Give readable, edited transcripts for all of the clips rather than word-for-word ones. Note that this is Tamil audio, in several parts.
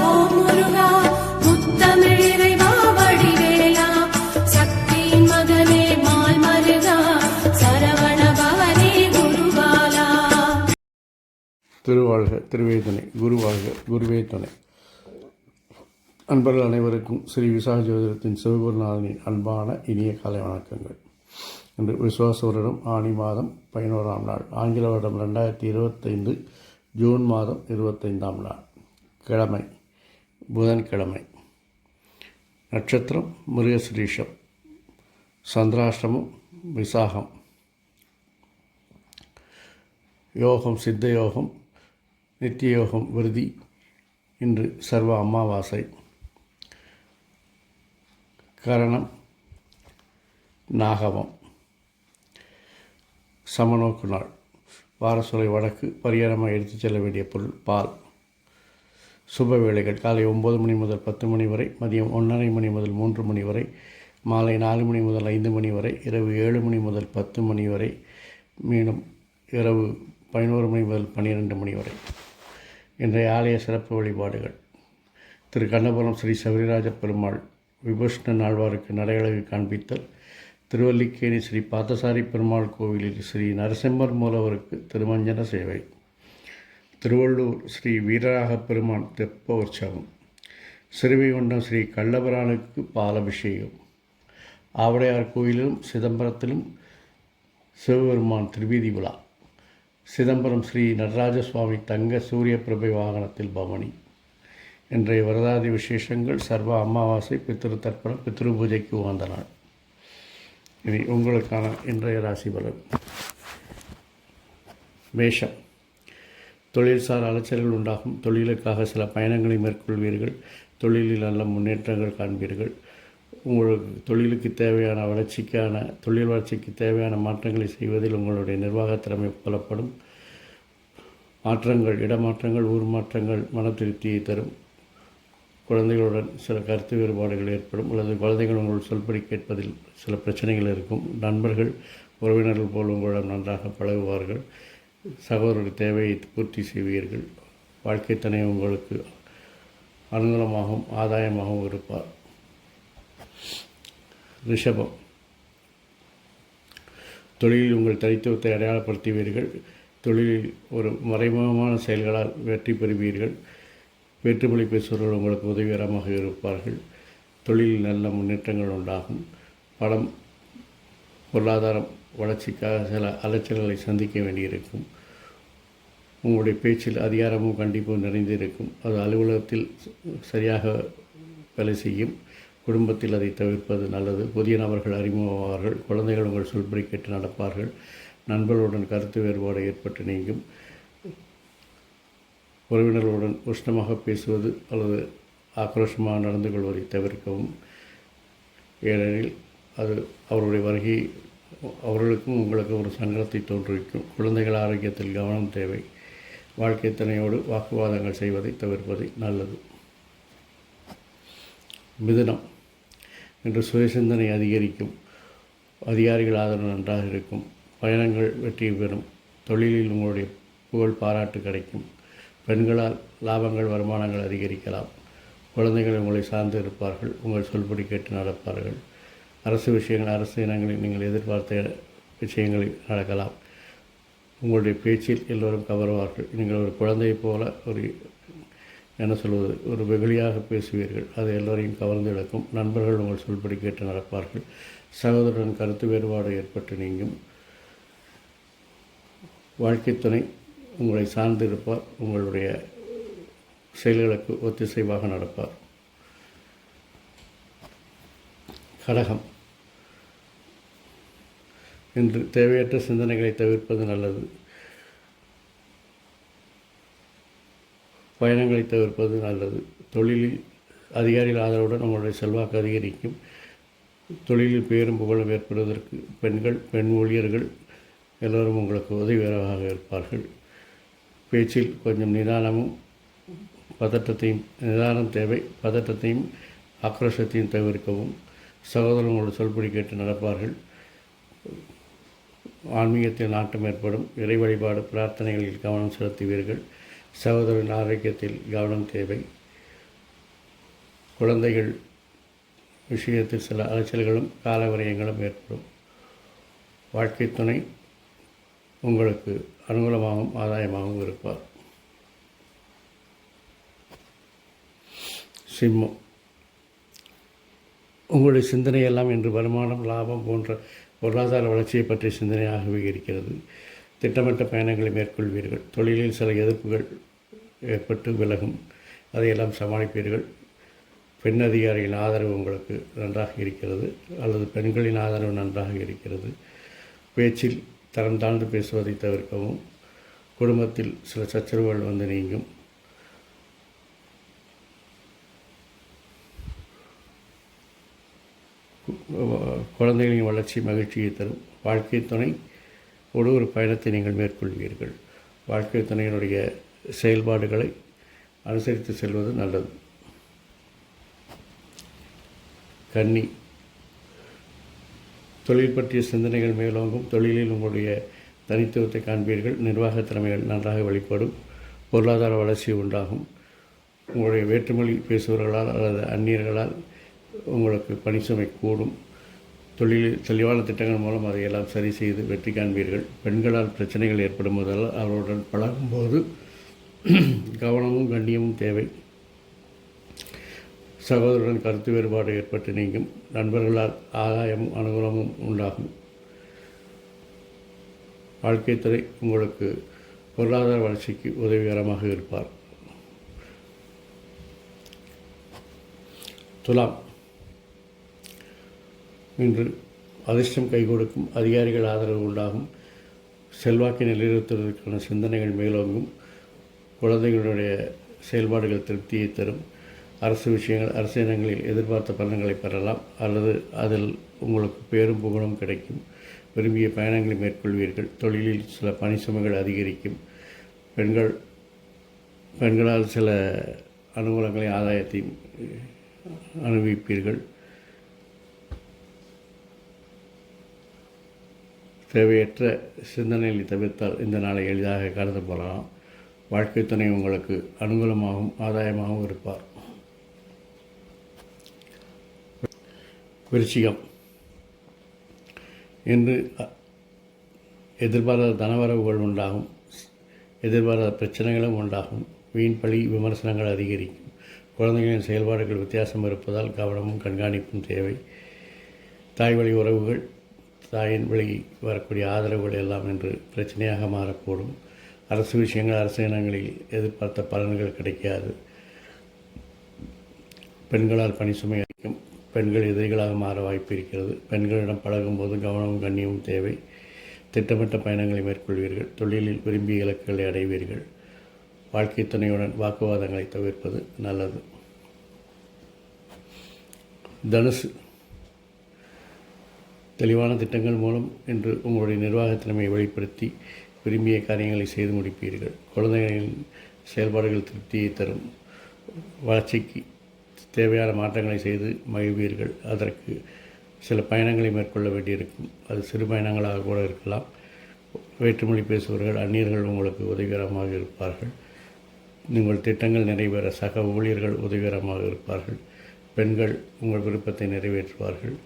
ஓம் முருகா முத்தமிழ் இறைவா வடிவேலா சக்தியின் மகனே மால் மருகா சரவண பவனே குருபாலா. திருவாழ்க திருவே துணை, குருவாழ்க குருவே துணை. அன்பர்கள் அனைவருக்கும் ஸ்ரீ விசாக ஜோதிடத்தின் சிவகுருநாதனின் அன்பான இனிய காலை வணக்கங்கள். இன்று விசுவாச வருடம் ஆனி மாதம் 11ஆம் நாள், ஆங்கில வருடம் 2025 ஜூன் மாதம் 25ஆம் நாள், கிழமை புதன்கிழமை. நட்சத்திரம் மிருகசிரீஷம், சந்திராஷ்டமம் விசாகம். யோகம் சித்த யோகம், நித்திய யோகம் விருதி. இன்று சர்வ அமாவாசை. கரணம் நாகவம். சமநோக்கு நாள். வாரசுரை வடக்கு. பரிகாரமாக எடுத்துச் செல்ல வேண்டிய பொருள் பால். சுப வேளைகள் காலை 9 மணி முதல் 10 மணி வரை, மதியம் 1:30 மணி முதல் 3 மணி வரை, மாலை 4 மணி முதல் 5 மணி வரை, இரவு 7 மணி முதல் 10 மணி வரை, மீண்டும் இரவு 11 மணி முதல் 12 மணி வரை. இன்றைய ஆலய சிறப்பு வழிபாடுகள்: திரு கண்ணபுரம் ஸ்ரீ சபரிராஜ பெருமாள் விபூஷண நால்வாருக்கு நடையழகு காண்பித்தல். திருவல்லிக்கேணி ஸ்ரீ பார்த்தசாரி பெருமாள் கோவிலில் ஸ்ரீ நரசிம்மர் மூலவருக்கு திருமஞ்சன சேவை. திருவள்ளூர் ஸ்ரீ வீரராக பெருமான் தெப்ப உற்சவம். சிறுவைகுண்டம் ஸ்ரீ கள்ளபிரானுக்கு பாலபிஷேகம். ஆவடையார் கோயிலிலும் சிதம்பரத்திலும் சிவபெருமான் திருவீதி விழா. சிதம்பரம் ஸ்ரீ நடராஜ சுவாமி தங்க சூரிய பிரபை வாகனத்தில் பவனி. இன்றைய வரதாதி விசேஷங்கள்: சர்வ அமாவாசை, பித்ரு தர்ப்பணம், பித்ரு பூஜைக்கு உகந்த நாள். இனி உங்களுக்கான இன்றைய ராசி பலன். மேஷம். தொழில்சார் அலைச்சல்கள் உண்டாகும். தொழிலுக்காக சில பயணங்களை மேற்கொள்வீர்கள். தொழிலில் நல்ல முன்னேற்றங்கள் காண்பீர்கள். உங்களுக்கு தொழிலுக்கு தேவையான தொழில் வளர்ச்சிக்கு தேவையான மாற்றங்களை செய்வதில் உங்களுடைய நிர்வாக திறமை புலப்படும். மாற்றங்கள், இடமாற்றங்கள், ஊர் மாற்றங்கள் மன திருப்தியை தரும். குழந்தைகளுடன் சில கருத்து வேறுபாடுகள் ஏற்படும், அல்லது குழந்தைகள் உங்கள் சொல்படி கேட்பதில் சில பிரச்சனைகள் இருக்கும். நண்பர்கள், உறவினர்கள் போல் உங்களிடம் நன்றாக பழகுவார்கள். சகோதரர்கள் தேவையை பூர்த்தி செய்வீர்கள். வாழ்க்கை துணை உங்களுக்கு அனுகூலமாகவும் ஆதாயமாகவும் இருப்பார். ரிஷபம். தொழிலில் உங்கள் தனித்துவத்தை அடையாளப்படுத்துவீர்கள். தொழிலில் ஒரு மறைமுகமான செயல்களால் வெற்றி பெறுவீர்கள். வேற்றுமொழி பேசுபவர்கள் உங்களுக்கு உதவிகரமாக இருப்பார்கள். தொழிலில் நல்ல முன்னேற்றங்கள் உண்டாகும். பணம், பொருளாதாரம் வளர்ச்சிக்காக சில அலைச்சல்களை சந்திக்க வேண்டியிருக்கும். உங்களுடைய பேச்சில் அதிகாரமும் கண்டிப்பும் நிறைந்திருக்கும். அது அலுவலகத்தில் சரியாக வேலை செய்யும். குடும்பத்தில் அதை தவிர்ப்பது நல்லது. புதிய நபர்கள் அறிமுகமாவார்கள். குழந்தைகள் உங்கள் சொல்படி கேட்டு நடப்பார்கள். நண்பர்களுடன் கருத்து வேறுபாடு ஏற்பட்டு நீங்கும். உறவினர்களுடன் உஷ்ணமாக பேசுவது அல்லது ஆக்ரோஷமாக நடந்து கொள்வதை தவிர்க்கவும். ஏனெனில் அது அவருடைய வருகை அவர்களுக்கும் உங்களுக்கு ஒரு சங்கடத்தை தோற்றுவிக்கும். குழந்தைகள் ஆரோக்கியத்தில் கவனம் தேவை. வாழ்க்கை துணையோடு வாக்குவாதங்கள் செய்வதை தவிர்ப்பது நல்லது. மிதுனம். இன்று சுயசிந்தனை அதிகரிக்கும். அதிகாரிகள் ஆதரவு நன்றாக இருக்கும். பயணங்கள் வெற்றி பெறும். தொழிலில் உங்களுடைய புகழ் பாராட்டு கிடைக்கும். பெண்களால் லாபங்கள், வருமானங்கள் அதிகரிக்கலாம். குழந்தைகள் உங்களை சார்ந்து இருப்பார்கள். உங்கள் சொல்படி கேட்டு நடப்பார்கள். அரசு விஷயங்கள், அரசு இனங்களில் நீங்கள் எதிர்பார்த்த விஷயங்களில் நடக்கலாம். உங்களுடைய பேச்சில் எல்லோரும் கவருவார்கள். நீங்கள் ஒரு குழந்தையைப் போல ஒரு வெகுளியாக பேசுவீர்கள். அது எல்லோரையும் கவர்ந்து இழக்கும். நண்பர்கள் உங்கள் சொல்படி கேட்டு நடப்பார்கள். சகோதரன் கருத்து வேறுபாடு ஏற்பட்டு நீங்கும். வாழ்க்கை துணை உங்களை சார்ந்திருப்பார். உங்களுடைய செயல்களுக்கு ஒத்திசைவாக நடப்பார். கடகம். இன்று தேவையற்ற சிந்தனைகளை தவிர்ப்பது நல்லது. பயணங்களை தவிர்ப்பது நல்லது. தொழிலில் அதிகாரிகள் ஆதரவுடன் உங்களுடைய செல்வாக்கு அதிகரிக்கும். தொழிலில் பேரும் புகழும் ஏற்படுவதற்கு பெண்கள், பெண் ஊழியர்கள் எல்லோரும் உங்களுக்கு உதவிகரமாக இருப்பார்கள். பேச்சில் கொஞ்சம் நிதானம் தேவை. பதட்டத்தையும் ஆக்ரோஷத்தையும் தவிர்க்கவும். சகோதரர்களோடு சொல்படி கேட்டு நடப்பார்கள். ஆன்மீகத்தில் நாட்டம் ஏற்படும். இறை வழிபாடு, பிரார்த்தனைகளில் கவனம் செலுத்துவீர்கள். சகோதரன் ஆரோக்கியத்தில் கவனம் தேவை. குழந்தைகள் விஷயத்தில் சில அலைச்சல்களும் காலவிரயங்களும் ஏற்படும். வாழ்க்கை துணை உங்களுக்கு அனுகூலமாகவும் ஆதாயமாகவும் இருப்பார். சிம்மம், உங்களுடைய சிந்தனையெல்லாம் இன்று வருமானம், லாபம் போன்ற பொருளாதார வளர்ச்சியை பற்றிய சிந்தனையாகவே இருக்கிறது. திட்டமிட்ட பயணங்களை மேற்கொள்வீர்கள். தொழிலில் சில எதிர்ப்புகள் ஏற்பட்டு விலகும், அதையெல்லாம் சமாளிப்பீர்கள். பெண் அதிகாரிகளின் ஆதரவு உங்களுக்கு நன்றாக இருக்கிறது, அல்லது பெண்களின் ஆதரவு நன்றாக இருக்கிறது. பேச்சில் தரம் தாழ்ந்து பேசுவதை தவிர்க்கவும். குடும்பத்தில் சில சச்சரவுகள் வந்து நீங்கும். குழந்தைகளின் வளர்ச்சி மகிழ்ச்சியை தரும். வாழ்க்கை துணை ஒரு பயணத்தை நீங்கள் மேற்கொள்வீர்கள். வாழ்க்கை துணையினுடைய செயல்பாடுகளை அனுசரித்து செல்வது நல்லது. கன்னி, தொழில் பற்றிய சிந்தனைகள் மேலோங்கும். தொழிலில் உங்களுடைய தனித்துவத்தை காண்பீர்கள். நிர்வாக திறமைகள் நன்றாக வெளிப்படும். பொருளாதார வளர்ச்சி உண்டாகும். உங்களுடைய வேற்றுமொழி பேசுபவர்களால் அல்லது அந்நியர்களால் உங்களுக்கு பணிசுமை கூடும். தொழிலில் தெளிவான திட்டங்கள் மூலம் அதையெல்லாம் சரி செய்து வெற்றி காண்பீர்கள். பெண்களால் பிரச்சனைகள் ஏற்படும் போதால் அவர்களுடன் பழகும்போது கவனமும் கண்ணியமும் தேவை. சகோதரருடன் கருத்து வேறுபாடு ஏற்பட்டு நீங்கும். நண்பர்களால் ஆதாயமும் அனுகூலமும் உண்டாகும். வாழ்க்கை துறை உங்களுக்கு பொருளாதார வளர்ச்சிக்கு உதவிகரமாக இருப்பார். துலாம், இன்று அதிர்ஷ்டம் கை கொடுக்கும். அதிகாரிகள் ஆதரவு உண்டாகும். செல்வாக்கை நிலைநிறுத்துவதற்கான சிந்தனைகள் மேலோங்கும். குழந்தைகளுடைய செயல்பாடுகள் திருப்தியை தரும். அரசு விஷயங்கள், அரசியலங்களில் எதிர்பார்த்த பலன்களை பெறலாம், அல்லது அதில் உங்களுக்கு பேரும் புகழும் கிடைக்கும். விரும்பிய பயணங்களை மேற்கொள்வீர்கள். தொழிலில் சில பணி சுமைகள் அதிகரிக்கும். பெண்களால் சில அனுகூலங்களை, ஆதாயத்தை அனுபவிப்பீர்கள். தேவையற்ற சிந்தனைகளை தவிர்த்தால் இந்த நாளை எளிதாக கடந்து போகலாம். வாழ்க்கை துணை உங்களுக்கு அனுகூலமாகவும் ஆதாயமாகவும் இருப்பார். விருச்சிகம், இன்று எதிர்பாராத தனவரவுகள் உண்டாகும். எதிர்பாராத பிரச்சனைகளும் உண்டாகும். வீண் பழி விமர்சனங்கள் அதிகரிக்கும். குழந்தைகளின் செயல்பாடுகள் வித்தியாசம் இருப்பதால் கவனமும் கண்காணிப்பும் தேவை. தாய் வழி உறவுகள், தாயின் வழி வரக்கூடிய ஆதரவுகள் எல்லாம் என்று பிரச்சனையாக மாறக்கூடும். அரசு விஷயங்கள், அரசியலங்களில் எதிர்பார்த்த பலன்கள் கிடைக்காது. பெண்களால் பணி சுமை அளிக்கும். பெண்கள் எதிரிகளாக மாற வாய்ப்பு இருக்கிறது. பெண்களிடம் பழகும்போது கவனமும் கண்ணியமும் தேவை. திட்டமிட்ட பயணங்களை மேற்கொள்வீர்கள். தொழிலில் விரும்பிய இலக்குகளை அடைவீர்கள். வாழ்க்கை துணையுடன் வாக்குவாதங்களை தவிர்ப்பது நல்லது. தனுசு, தெளிவான திட்டங்கள் மூலம் இன்று உங்களுடைய நிர்வாக திறமையை வெளிப்படுத்தி விரும்பிய காரியங்களை செய்து முடிப்பீர்கள். குழந்தைகளின் செயல்பாடுகள் திருப்தியை தரும். வளர்ச்சிக்கு தேவையான மாற்றங்களை செய்து மகிழ்வீர்கள். அதற்கு சில பயணங்களை மேற்கொள்ள வேண்டியிருக்கும். அது சிறு பயணங்களாக கூட இருக்கலாம். வேற்றுமொழி பேசுபவர்கள், அந்நியர்கள் உங்களுக்கு உதவிகரமாக இருப்பார்கள். உங்கள் திட்டங்கள் நிறைவேற சக ஊழியர்கள் உதவிகரமாக இருப்பார்கள். பெண்கள் உங்கள் விருப்பத்தை நிறைவேற்றுவார்கள்.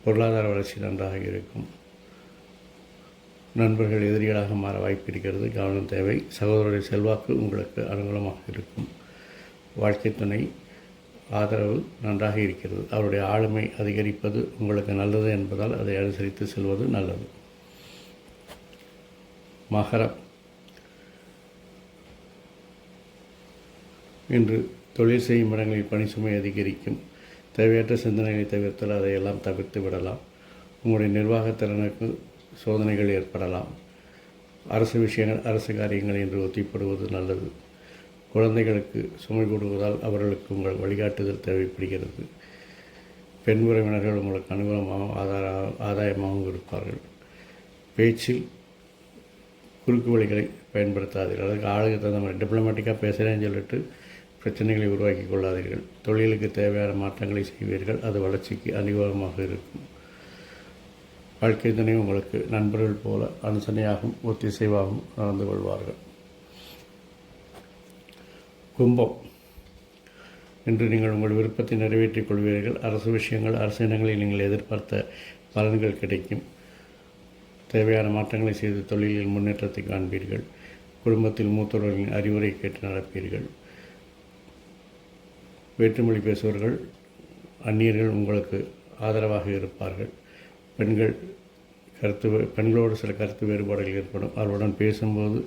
பொருளாதார வளர்ச்சி நன்றாக இருக்கும். நண்பர்கள் எதிரிகளாக மாற வாய்ப்பு இருக்கிறது. கவனம் தேவை. சகோதரருடைய செல்வாக்கு உங்களுக்கு அனுகூலமாக இருக்கும். வாழ்க்கை துணை ஆதரவு நன்றாக இருக்கிறது. அவருடைய ஆளுமை அதிகரிப்பது உங்களுக்கு நல்லது என்பதால் அதை அனுசரித்து செல்வது நல்லது. மகரம், இன்று தொழில் செய்யும் இடங்களில் பணி சுமை அதிகரிக்கும். தேவையற்ற சிந்தனைகளை தவிர்த்தால் அதையெல்லாம் தவிர்த்து விடலாம். உங்களுடைய நிர்வாகத்திறனுக்கு சோதனைகள் ஏற்படலாம். அரசு விஷயங்கள், அரசு காரியங்கள் என்று ஒத்திப்படுவது நல்லது. குழந்தைகளுக்கு சுமை கொடுவதால் அவர்களுக்கு உங்கள் வழிகாட்டுதல் தேவைப்படுகிறது. பெண் உறவினர்கள் உங்களுக்கு அனுகூலமாகவும் ஆதாயமாகவும் இருப்பார்கள். பேச்சில் குறுக்கு வழிகளை பயன்படுத்தாதீர்கள். அதுக்கு ஆளுக்கு தகுந்த மாதிரி டிப்ளமேட்டிக்காக பேசுகிறேன்னு சொல்லிட்டு பிரச்சனைகளை உருவாக்கி கொள்ளாதீர்கள். தொழிலுக்கு தேவையான மாற்றங்களை செய்வீர்கள். அது வளர்ச்சிக்கு அனுகூலமாக இருக்கும். வாழ்க்கை துணை உங்களுக்கு நண்பர்கள் போல அனுசரணையாகவும் ஒத்திசைவாகவும் நடந்து கொள்வார்கள். கும்பம், இன்று நீங்கள் உங்கள் விருப்பத்தை நிறைவேற்றிக் கொள்வீர்கள். அரசு விஷயங்கள், அரசு இடங்களில் நீங்கள் எதிர்பார்த்த பலன்கள் கிடைக்கும். தேவையான மாற்றங்களை செய்து தொழிலில் முன்னேற்றத்தை காண்பீர்கள். குடும்பத்தில் மூத்தவர்களின் அறிவுரை கேட்டு நடப்பீர்கள். வேற்றுமொழி பேசுபவர்கள், அந்நியர்கள் உங்களுக்கு ஆதரவாக இருப்பார்கள். பெண்களோடு சில கருத்து வேறுபாடுகள் ஏற்படும். அவர்களுடன் பேசும்போது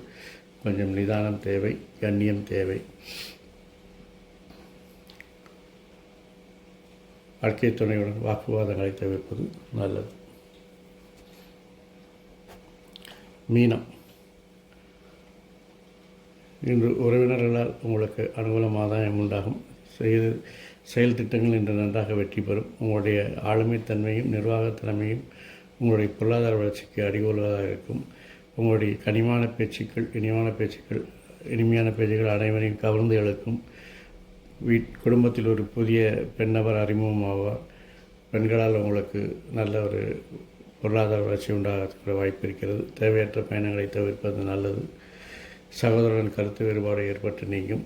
கொஞ்சம் நிதானம் தேவை, கண்ணியம் தேவை. வாழ்க்கை துணையுடன் வாக்குவாதங்களை தவிர்ப்பது நல்லது. மீனம், இன்று உறவினர்களால் உங்களுக்கு அனுகூலம் ஆதாயம் உண்டாகும். செயல் திட்டங்கள் இன்று நன்றாக வெற்றி பெறும். உங்களுடைய ஆளுமைத்தன்மையும் நிர்வாகத்திறமையும் உங்களுடைய பொருளாதார வளர்ச்சிக்கு அடிகோலுவதாக இருக்கும். உங்களுடைய இனிமையான பேச்சுக்கள் அனைவரையும் கவர்ந்து இழுக்கும். குடும்பத்தில் ஒரு புதிய பெண்ணவர் அறிமுகமாவார். பெண்களால் உங்களுக்கு நல்ல ஒரு பொருளாதார வளர்ச்சி உண்டாகக்கூடிய வாய்ப்பு இருக்கிறது. தேவையற்ற பயணங்களை தவிர்ப்பது நல்லது. சகோதரன் கருத்து வேறுபாடு ஏற்பட்டு நீங்கும்.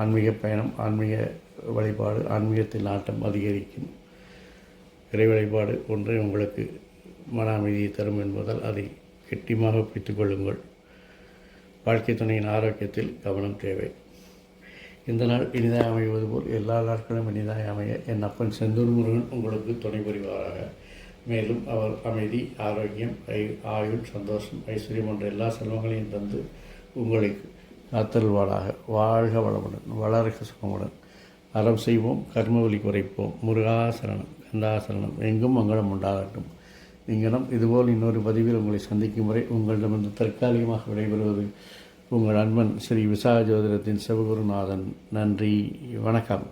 ஆன்மீக பயணம், ஆன்மீக வழிபாடு, ஆன்மீகத்தில் நாட்டம் அதிகரிக்கும். இறை வழிபாடு ஒன்றே உங்களுக்கு மன அமைதியை தரும் என்பதால் அதை கெட்டியமாக பிடித்துக் கொள்ளுங்கள். வாழ்க்கை துணையின் ஆரோக்கியத்தில் கவனம் தேவை. இந்த நாள் இனிதாய் அமைவது போல் எல்லா நாட்களும் இனிதாய் அமைய என் அப்பன் செந்தூர் முருகன் உங்களுக்கு துணை புரிவாராக. மேலும் அவர் அமைதி, ஆரோக்கியம், ஆயுள், சந்தோஷம், ஐஸ்வர்யம் போன்ற எல்லா செல்வங்களையும் தந்து உங்களை காத்தல்வாளாக. வாழ்க வளமுடன், வளர்க சுகமுடன். அறம் செய்வோம், கர்மவலி குறைப்போம். முருகாசரணம், கந்தாசரணம். எங்கும் மங்களம் உண்டாகட்டும். இங்கனம் இதுபோல் இன்னொரு பதிவில் உங்களை சந்திக்கும் முறை உங்களிடமிருந்து தற்காலிகமாக விடைபெறுவது உங்கள் அன்பன் ஸ்ரீ விசாக ஜோதிடத்தின் சிவகுருநாதன். நன்றி, வணக்கம்.